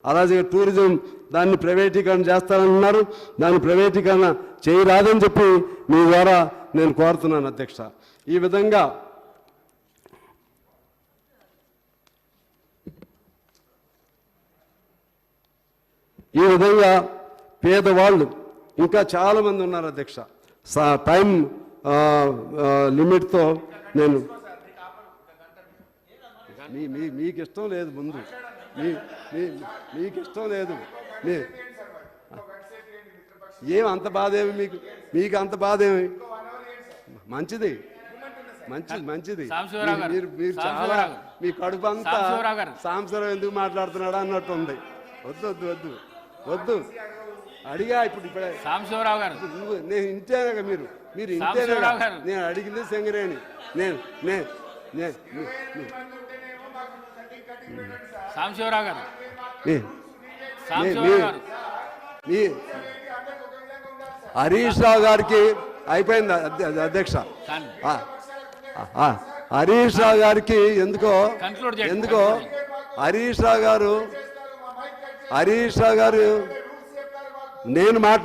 అలాగే టూరిజం దాన్ని ప్రైవేటీకరణ చేస్తానంటున్నారు. దాన్ని ప్రైవేటీకరణ చేయరాదని చెప్పి మీ ద్వారా నేను కోరుతున్నాను అధ్యక్ష. ఈ విధంగా పేదవాళ్ళు ఇంకా చాలామంది ఉన్నారు అధ్యక్ష. టైం లిమిట్తో నేను మీకు ఇష్టం లేదు, ముందు మీకు ఇష్టం లేదు, ఏం అంత బాధ ఏమి మీకు అంత బాధ ఏమి? మంచిది మంచిది. మీరు చాలా మీ కడుపు అంతా సాంబశివరావు ఎందుకు మాట్లాడుతున్నాడా అన్నట్టు ఉంది. వద్దు వద్దు వద్దు వద్దు అడిగా ఇప్పుడే సాంబశివరావు గారు. నేను ఇంటేనగా మీరు ఇంటేనగా నేను అడిగింది సింగరేణి. సాంబశివరావు గారు హరీష్ రావు గారికి అయిపోయింది అధ్యక్ష. హరీష్ రావు గారికి ఎందుకో హరీష్ రావు గారు నేను